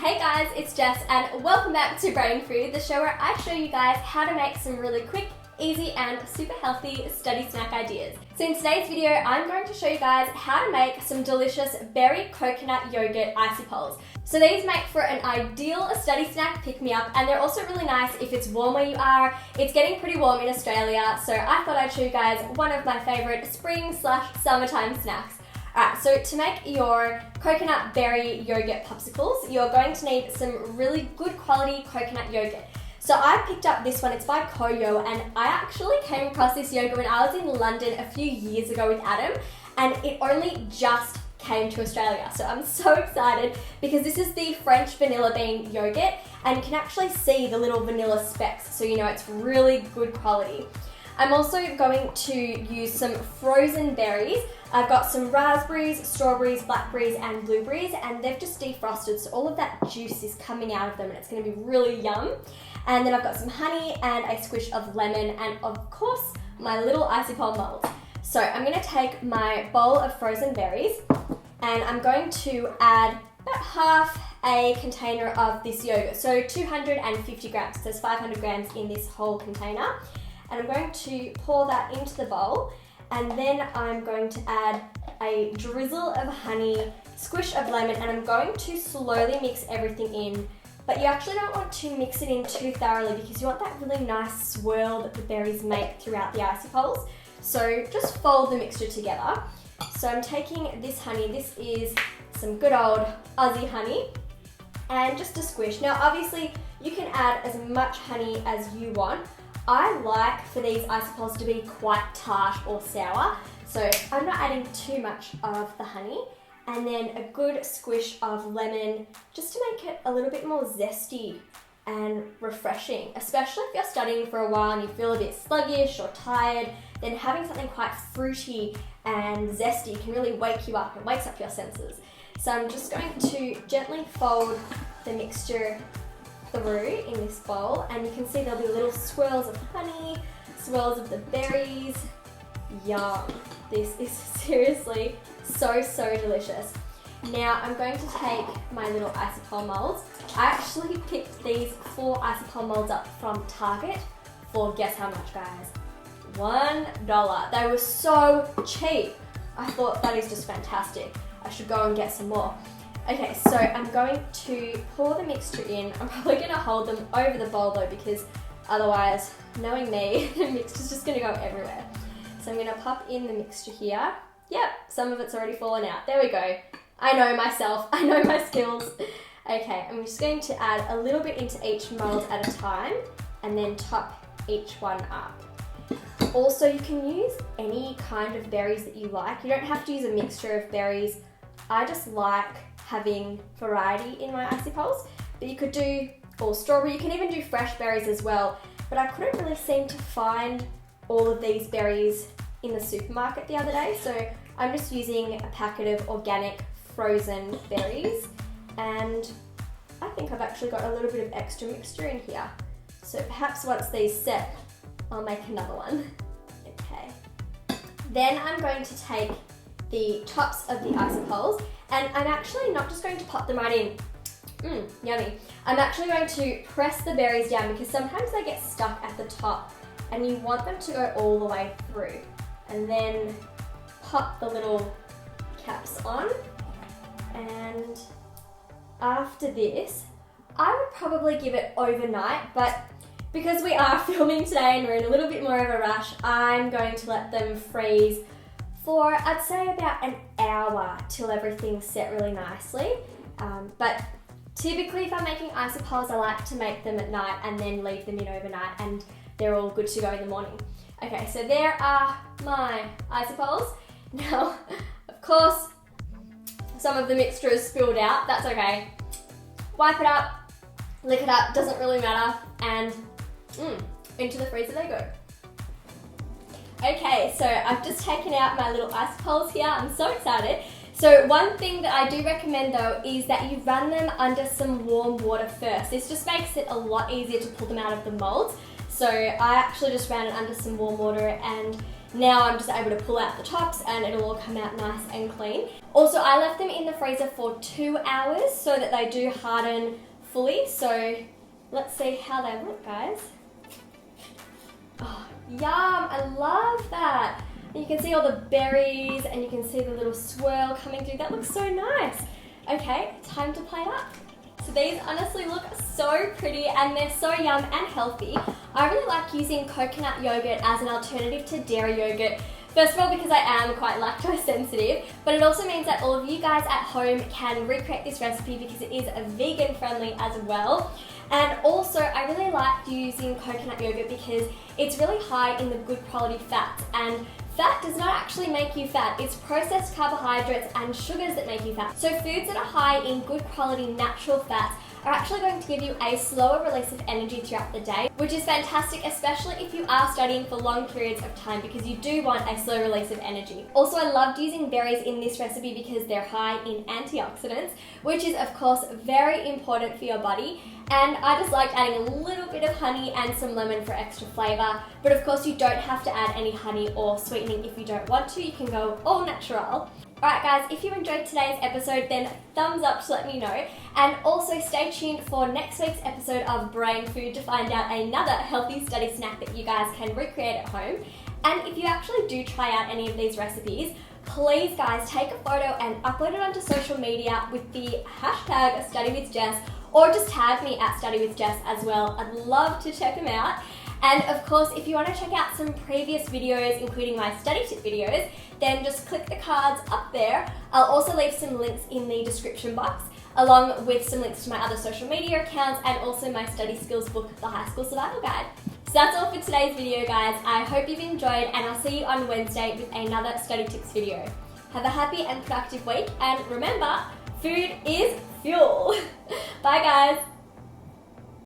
Hey guys, it's Jess and welcome back to Brain Food, the show where I show you guys how to make some really quick, easy and super healthy study snack ideas. So in today's video, I'm going to show you guys how to make some delicious berry coconut yogurt icy poles. So these make for an ideal study snack pick-me-up, and they're also really nice if it's warm where you are. It's getting pretty warm in Australia, so I thought I'd show you guys one of my favourite spring/summertime snacks. Alright, so to make your coconut berry yogurt popsicles, you're going to need some really good quality coconut yogurt. So I picked up this one, it's by Koyo, and I actually came across this yogurt when I was in London a few years ago with Adam, and it only just came to Australia. So I'm so excited because this is the French vanilla bean yogurt, and you can actually see the little vanilla specks, so you know it's really good quality. I'm also going to use some frozen berries. I've got some raspberries, strawberries, blackberries and blueberries, and they've just defrosted, so all of that juice is coming out of them and it's going to be really yum. And then I've got some honey and a squish of lemon and of course my little icy pole molds. So I'm going to take my bowl of frozen berries and I'm going to add about half a container of this yogurt, so 250 grams, so there's 500 grams in this whole container. And I'm going to pour that into the bowl, and then I'm going to add a drizzle of honey, squish of lemon, and I'm going to slowly mix everything in. But you actually don't want to mix it in too thoroughly because you want that really nice swirl that the berries make throughout the icy poles. So just fold the mixture together. So I'm taking this honey, this is some good old Aussie honey, and just a squish. Now obviously you can add as much honey as you want. I like for these icy poles to be quite tart or sour, so I'm not adding too much of the honey. And then a good squish of lemon just to make it a little bit more zesty and refreshing, especially if you're studying for a while and you feel a bit sluggish or tired. Then having something quite fruity and zesty can really wake you up and wakes up your senses. So I'm just going to gently fold the mixture through in this bowl, and you can see there'll be little swirls of honey, swirls of the berries. Yum. This is seriously so delicious. Now I'm going to take my little icy pole molds. I actually picked these 4 icy pole molds up from Target for, guess how much guys? $1. They were so cheap. I thought that is just fantastic. I should go and get some more. Okay, so I'm going to pour the mixture in. I'm probably going to hold them over the bowl though, because otherwise, knowing me, the mixture's just going to go everywhere. So I'm going to pop in the mixture here. Yep, some of it's already fallen out. There we go. I know myself. I know my skills. Okay, I'm just going to add a little bit into each mold at a time and then top each one up. Also, you can use any kind of berries that you like. You don't have to use a mixture of berries. I just like having variety in my icy poles, but you could do all strawberry, you can even do fresh berries as well, but I couldn't really seem to find all of these berries in the supermarket the other day, so I'm just using a packet of organic frozen berries, and I think I've actually got a little bit of extra mixture in here, so perhaps once these set I'll make another one. Okay, then I'm going to take the tops of the icy poles, and I'm actually not just going to pop them right in. Yummy. I'm actually going to press the berries down because sometimes they get stuck at the top and you want them to go all the way through. And then pop the little caps on. And after this, I would probably give it overnight, but because we are filming today and we're in a little bit more of a rush, I'm going to let them freeze for, I'd say, about an hour till everything's set really nicely. But typically if I'm making icy poles, I like to make them at night and then leave them in overnight, and they're all good to go in the morning. Okay, so there are my icy poles. Now, of course, some of the mixture is spilled out. That's okay. Wipe it up, lick it up, doesn't really matter, and into the freezer they go. Okay, so I've just taken out my little icy poles here. I'm so excited. So one thing that I do recommend though is that you run them under some warm water first. This just makes it a lot easier to pull them out of the molds. So I actually just ran it under some warm water, and now I'm just able to pull out the tops and it'll all come out nice and clean. Also, I left them in the freezer for 2 hours so that they do harden fully. So let's see how they look, guys. Oh, yum, I love that. And you can see all the berries and you can see the little swirl coming through. That looks so nice. Okay, time to plate up. So these honestly look so pretty and they're so yum and healthy. I really like using coconut yogurt as an alternative to dairy yogurt. First of all, because I am quite lactose sensitive, but it also means that all of you guys at home can recreate this recipe because it is vegan friendly as well. And also, I really like using coconut yogurt because it's really high in the good quality fats, and fat does not actually make you fat. It's processed carbohydrates and sugars that make you fat. So foods that are high in good quality natural fats are actually going to give you a slower release of energy throughout the day, which is fantastic, especially if you are studying for long periods of time, because you do want a slow release of energy. Also, I loved using berries in this recipe because they're high in antioxidants, which is of course very important for your body. And I just liked adding a little bit of honey and some lemon for extra flavour. But of course you don't have to add any honey or sweetening if you don't want to. You can go all natural. Alright guys, if you enjoyed today's episode, then thumbs up to let me know. And also stay tuned for next week's episode of Brain Food to find out another healthy study snack that you guys can recreate at home. And if you actually do try out any of these recipes, please guys take a photo and upload it onto social media with the hashtag studywithjess, or just tag me at studywithjess as well. I'd love to check them out. And of course, if you want to check out some previous videos, including my study tip videos, then just click the cards up there. I'll also leave some links in the description box, along with some links to my other social media accounts and also my study skills book, The High School Survival Guide. So that's all for today's video, guys. I hope you've enjoyed, and I'll see you on Wednesday with another study tips video. Have a happy and productive week, and remember, food is fuel. Bye guys.